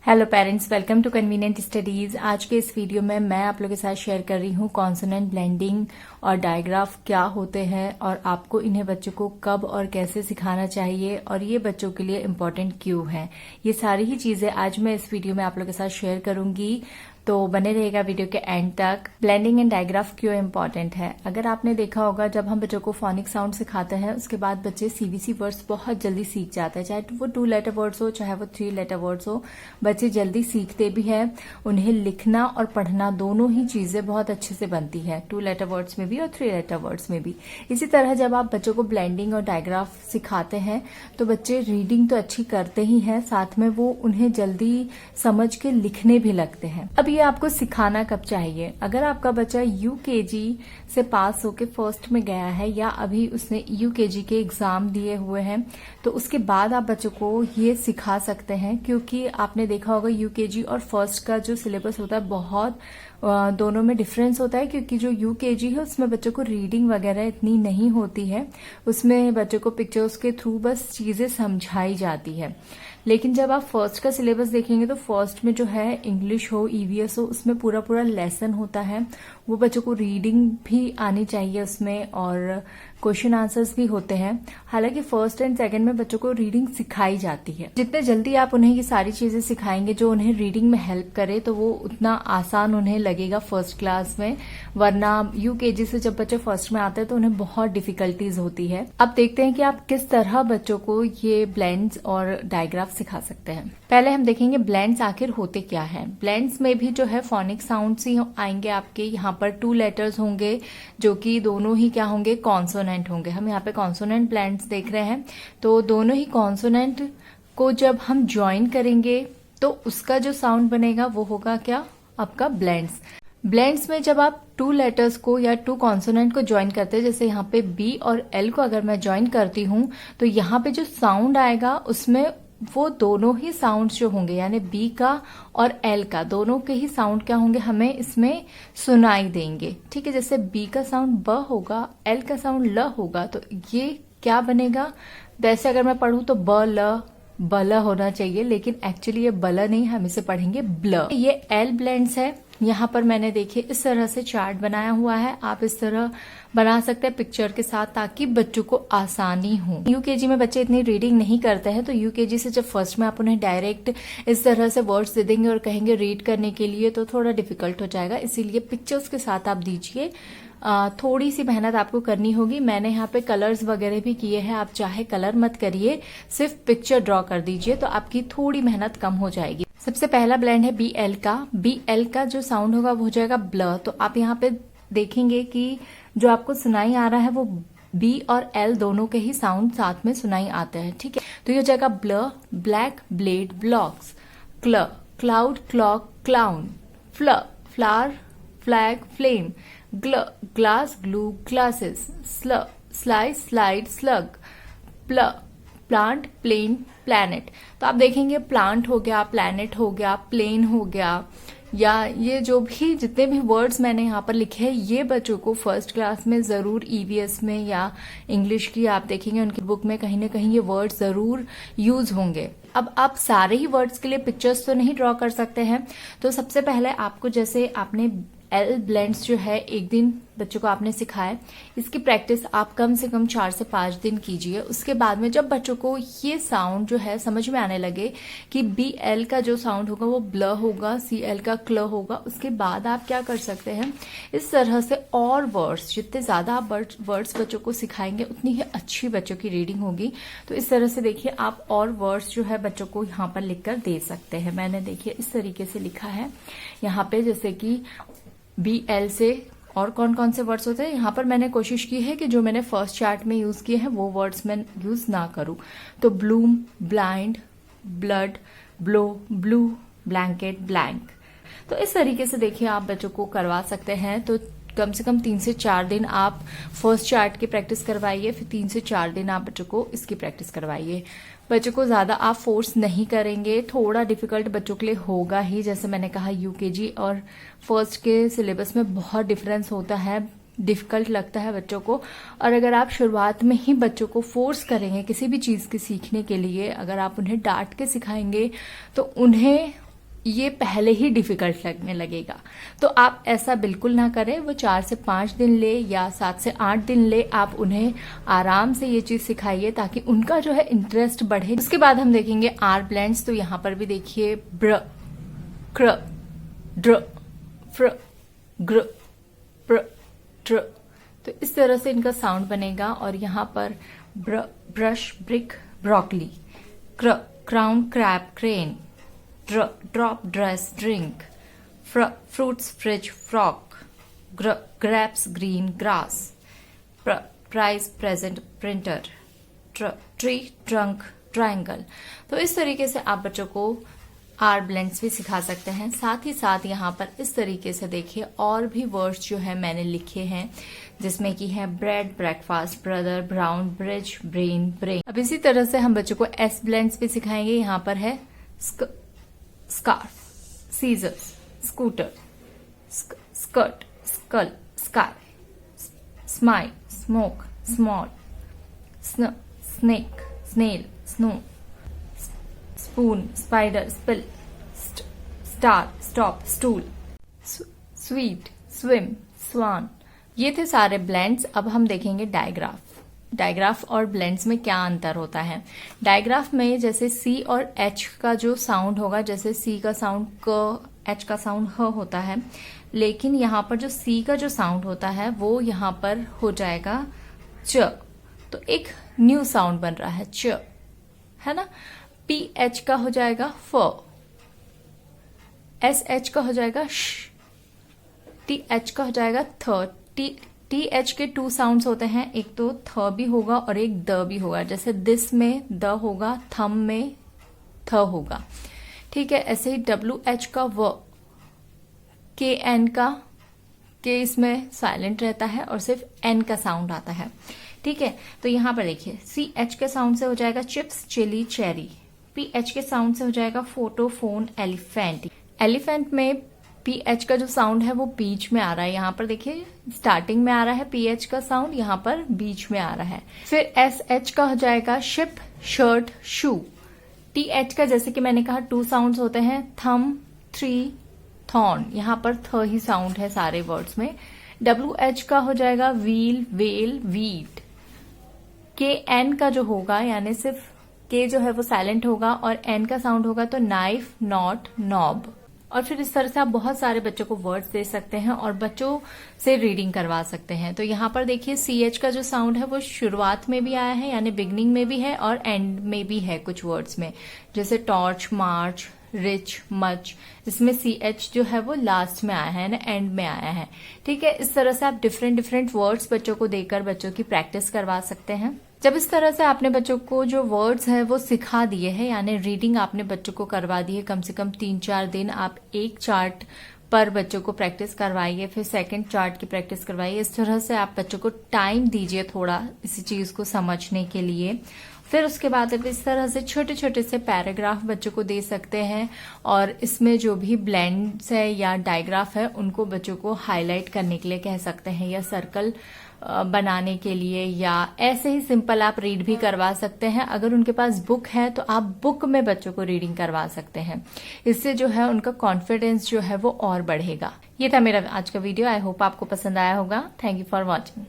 Hello parents, welcome to convenient studies. आज के इस वीडियो में मैं आप लोगों के साथ शेयर कर रही हूँ कॉन्सोनेंट ब्लेंडिंग और डायग्राफ क्या होते हैं और आपको इन्हें बच्चों को कब और कैसे सिखाना चाहिए और ये बच्चों के लिए इम्पोर्टेंट क्यों है। ये सारी ही चीजें आज मैं इस वीडियो में आप लोगों के साथ शेयर करूंगी, तो बने रहेगा वीडियो के एंड तक। ब्लेंडिंग एंड डायग्राफ क्यों इम्पोर्टेंट है? अगर आपने देखा होगा, जब हम बच्चों को फोनिक साउंड सिखाते हैं उसके बाद बच्चे सीबीसी वर्ड्स बहुत जल्दी सीख जाते हैं, चाहे वो 2 लेटर वर्ड्स हो चाहे वो 3 लेटर वर्ड्स हो। बच्चे जल्दी सीखते भी हैं, उन्हें लिखना और पढ़ना दोनों ही चीजें बहुत अच्छे से बनती है, 2 लेटर वर्ड्स में भी और 3 लेटर वर्ड्स में भी। इसी तरह जब आप बच्चों को ब्लेंडिंग और डायग्राफ सिखाते हैं तो बच्चे रीडिंग तो अच्छी करते ही हैं, साथ में वो उन्हें जल्दी समझ के लिखने भी लगते हैं। अब ये आपको सिखाना कब चाहिए? अगर आपका बच्चा यूकेजी से पास होके फर्स्ट में गया है या अभी उसने यूकेजी के एग्जाम दिए हुए हैं, तो उसके बाद आप बच्चों को ये सिखा सकते हैं, क्योंकि आपने देखा होगा यूकेजी और फर्स्ट का जो सिलेबस होता है बहुत दोनों में डिफरेंस होता है। क्योंकि जो यूकेजी है उसमें बच्चों को रीडिंग वगैरह इतनी नहीं होती है, उसमें बच्चों को पिक्चर्स के थ्रू बस चीजें समझाई जाती है। लेकिन जब आप फर्स्ट का सिलेबस देखेंगे तो फर्स्ट में जो है इंग्लिश हो, ईवीएस हो, उसमें पूरा पूरा लेसन होता है। वो बच्चों को रीडिंग भी आनी चाहिए उसमें और क्वेश्चन आंसर्स भी होते हैं। हालांकि फर्स्ट एंड सेकंड में बच्चों को रीडिंग सिखाई जाती है। जितने जल्दी आप उन्हें ये सारी चीजें सिखाएंगे जो उन्हें रीडिंग में हेल्प करे, तो वो उतना आसान उन्हें लगेगा फर्स्ट क्लास में। वरना यूकेजी से जब बच्चे फर्स्ट में आते हैं तो उन्हें बहुत डिफिकल्टीज होती है। अब देखते हैं कि आप किस तरह बच्चों को ये ब्लेंड्स और डायग्राफ सिखा सकते हैं। पहले हम देखेंगे ब्लेंड्स आखिर होते क्या है। ब्लेंड्स में भी जो है फोनिक साउंड्स ही आएंगे आपके। यहाँ पर 2 लेटर्स होंगे जो कि दोनों ही क्या होंगे, कॉन्सोनेंट होंगे। हम यहाँ पे कॉन्सोनेंट ब्लेंड्स देख रहे हैं, तो दोनों ही कॉन्सोनेंट को जब हम ज्वाइन करेंगे तो उसका जो साउंड बनेगा वो होगा क्या, आपका ब्लेंड्स। ब्लेंड्स में जब आप 2 लेटर्स को या 2 कॉन्सोनेंट को ज्वाइन करते हैं, जैसे यहाँ पे बी और एल को अगर मैं ज्वाइन करती हूँ, तो यहाँ पे जो साउंड आएगा उसमें वो दोनों ही साउंड्स जो होंगे, यानी बी का और एल का, दोनों के ही साउंड क्या होंगे, हमें इसमें सुनाई देंगे। ठीक है, जैसे बी का साउंड ब होगा, एल का साउंड ल होगा, तो ये क्या बनेगा, वैसे अगर मैं पढ़ूं तो ब ल बल होना चाहिए, लेकिन एक्चुअली ये बल नहीं, हम इसे पढ़ेंगे ब्ल। ये एल ब्लेंड्स है। यहाँ पर मैंने देखिए इस तरह से चार्ट बनाया हुआ है, आप इस तरह बना सकते हैं पिक्चर के साथ, ताकि बच्चों को आसानी हो। यूकेजी में बच्चे इतनी रीडिंग नहीं करते हैं, तो यूकेजी से जब फर्स्ट में आप उन्हें डायरेक्ट इस तरह से वर्ड्स दे देंगे और कहेंगे रीड करने के लिए, तो थोड़ा डिफिकल्ट हो जाएगा। इसीलिए पिक्चर्स के साथ आप दीजिए। थोड़ी सी मेहनत आपको करनी होगी। मैंने यहाँ पे कलर्स वगैरह भी किए हैं, आप चाहे कलर मत करिए, सिर्फ पिक्चर ड्रॉ कर दीजिए, तो आपकी थोड़ी मेहनत कम हो जाएगी। सबसे पहला ब्लेंड है बी एल का। बी एल का जो साउंड होगा वो हो जाएगा ब्ल। तो आप यहाँ पे देखेंगे कि जो आपको सुनाई आ रहा है वो बी और एल दोनों के ही साउंड साथ में सुनाई आते हैं। ठीक है, तो ये हो जाएगा bl, black, blade, blocks, cl, cloud, clock, clown, fl, flower, flag, flame, gl, glass, glue, glasses, sl, slice, slide, slug, pl, plant, plane, planet. तो आप देखेंगे प्लांट हो गया, प्लैनेट हो गया, प्लेन हो गया, या ये जो भी जितने भी वर्ड्स मैंने यहाँ पर लिखे हैं, ये बच्चों को फर्स्ट क्लास में जरूर ईवीएस में या इंग्लिश की आप देखेंगे उनकी बुक में कहीं ना कहीं ये वर्ड्स जरूर यूज होंगे। अब आप सारे ही वर्ड्स के लिए पिक्चर्स तो नहीं ड्रॉ कर सकते हैं, तो सबसे पहले आपको, जैसे आपने एल ब्लेंड्स जो है एक दिन बच्चों को आपने सिखाया, इसकी प्रैक्टिस आप कम से कम 4 से 5 दिन कीजिए। उसके बाद में जब बच्चों को ये साउंड जो है समझ में आने लगे कि बी एल का जो साउंड होगा वो ब्ल होगा, सी एल का क्ल होगा, उसके बाद आप क्या कर सकते हैं, इस तरह से और वर्ड्स, जितने ज्यादा आप वर्ड्स बच्चों को सिखाएंगे उतनी ही अच्छी बच्चों की रीडिंग होगी। तो इस तरह से देखिए आप और वर्ड्स जो है बच्चों को यहाँ पर लिखकर दे सकते हैं। मैंने देखिए इस तरीके से लिखा है यहाँ पे, जैसे कि बी एल से और कौन कौन से वर्ड्स होते हैं। यहाँ पर मैंने कोशिश की है कि जो मैंने फर्स्ट चार्ट में यूज किए हैं वो वर्ड्स मैं यूज ना करूं। तो Bloom, blind, blood, blow, blue, blanket, blank. तो इस तरीके से देखिए आप बच्चों को करवा सकते हैं। तो कम से कम 3 से 4 दिन आप फर्स्ट चार्ट की प्रैक्टिस करवाइए, फिर 3 से 4 दिन आप बच्चों को इसकी प्रैक्टिस करवाइए। बच्चों को ज्यादा आप फोर्स नहीं करेंगे, थोड़ा डिफिकल्ट बच्चों के लिए होगा ही। जैसे मैंने कहा यूकेजी और फर्स्ट के सिलेबस में बहुत डिफरेंस होता है, डिफिकल्ट लगता है बच्चों को। और अगर आप शुरुआत में ही बच्चों को फोर्स करेंगे किसी भी चीज के सीखने के लिए, अगर आप उन्हें डांट के सिखाएंगे तो उन्हें ये पहले ही डिफिकल्ट लगने लगेगा। तो आप ऐसा बिल्कुल ना करें। वो 4 से 5 दिन ले या 7 से 8 दिन ले, आप उन्हें आराम से ये चीज सिखाइए ताकि उनका जो है इंटरेस्ट बढ़े। उसके बाद हम देखेंगे आर ब्लेंड्स। तो यहाँ पर भी देखिए ब्र, क्र, ड्र, फ्र, ग्र, प्र, ट्र। तो इस तरह से इनका साउंड बनेगा। और यहाँ पर ब्र, ब्रश, ब्रिक, ब्रोकली, क्र, क्राउन, क्रैप, क्रेन, ड्र, ड्रॉप, ड्रेस, ड्रिंक, फ्र, फ्रूट्स, फ्रिज, फ्रॉक, ग्र, ग्रेप्स, ग्रीन, ग्रास, प्र, प्राइज, प्रेजेंट, प्रिंटर, ट्र, ट्री, ट्रंक, ट्रायंगल। तो इस तरीके से आप बच्चों को आर ब्लेंड्स भी सिखा सकते हैं। साथ ही साथ यहाँ पर इस तरीके से देखिए और भी वर्ड्स जो है मैंने लिखे हैं, जिसमें कि है bread, breakfast, brother, brown, bridge, brain, brain. अब इसी तरह से हम बच्चों को एस ब्लेंड्स भी सिखाएंगे। यहाँ पर है scarf, scissors, scooter, skirt, skull, sky, smile, smoke, small, snake, snail, snow, spoon, spider, spill, star, stop, stool, sweet, swim, swan. ये थे सारे ब्लेंड्स। अब हम देखेंगे डायग्राफ। डायग्राफ और ब्लेंड्स में क्या अंतर होता है। डायग्राफ में जैसे सी और एच का जो साउंड होगा, जैसे सी का साउंड क, एच का साउंड ह होता है, लेकिन यहाँ पर जो सी का जो साउंड होता है वो यहाँ पर हो जाएगा च। तो एक न्यू साउंड बन रहा है च, है ना। पी एच का हो जाएगा फ, एस एच का हो जाएगा श, टी एच का हो जाएगा थ। टी एच के 2 साउंड्स होते हैं, एक तो थ भी होगा और एक द भी होगा। जैसे दिस में द होगा, थम में थ होगा, ठीक है। ऐसे ही डब्ल्यू एच का व, के एन का, के इसमें साइलेंट रहता है और सिर्फ एन का साउंड आता है, ठीक है। तो यहाँ पर देखिए सी एच के साउंड से हो जाएगा chips, chilli, cherry. P H के साउंड से हो जाएगा फोटो, फोन, एलिफेंट। एलिफेंट में पी एच का जो साउंड है वो बीच में आ रहा है। यहाँ पर देखिए स्टार्टिंग में आ रहा है पी एच का साउंड, यहाँ पर बीच में आ रहा है। फिर एस एच का हो जाएगा शिप, शर्ट, शू। टी एच का जैसे कि मैंने कहा 2 साउंड्स होते हैं, थम, थ्री, थॉर्न। यहाँ पर थ ही साउंड है सारे वर्ड्स में। डब्ल्यू एच का हो जाएगा व्हील, वेल, वीट। के एन का जो होगा, यानी सिर्फ के जो है वो साइलेंट होगा और एन का साउंड होगा तो नाइफ, नॉट, नॉब। और फिर इस तरह से आप बहुत सारे बच्चों को वर्ड्स दे सकते हैं और बच्चों से रीडिंग करवा सकते हैं। तो यहाँ पर देखिए सी एच का जो साउंड है वो शुरुआत में भी आया है, यानी बिगनिंग में भी है और एंड में भी है कुछ वर्ड्स में, जैसे टॉर्च, मार्च, रिच, मच। इसमें सी एच जो है वो लास्ट में आया है ना, एंड में आया है, ठीक है। इस तरह से आप डिफरेंट वर्ड्स बच्चों को देकर बच्चों की प्रैक्टिस करवा सकते हैं। जब इस तरह से आपने बच्चों को जो वर्ड्स है वो सिखा दिए हैं, यानी रीडिंग आपने बच्चों को करवा दी है, कम से कम 3-4 दिन आप एक चार्ट पर बच्चों को प्रैक्टिस करवाइए, फिर सेकंड चार्ट की प्रैक्टिस करवाइए। इस तरह से आप बच्चों को टाइम दीजिए थोड़ा इसी चीज को समझने के लिए। फिर उसके बाद आप इस तरह से छोटे छोटे से पैराग्राफ बच्चों को दे सकते हैं और इसमें जो भी ब्लेंड्स है या डायग्राफ है उनको बच्चों को हाईलाइट करने के लिए कह सकते हैं, या सर्कल बनाने के लिए, या ऐसे ही सिंपल आप रीड भी करवा सकते हैं। अगर उनके पास बुक है तो आप बुक में बच्चों को रीडिंग करवा सकते हैं। इससे जो है उनका कॉन्फिडेंस जो है वो और बढ़ेगा। ये था मेरा आज का वीडियो। आई होप आपको पसंद आया होगा। Thank you for watching.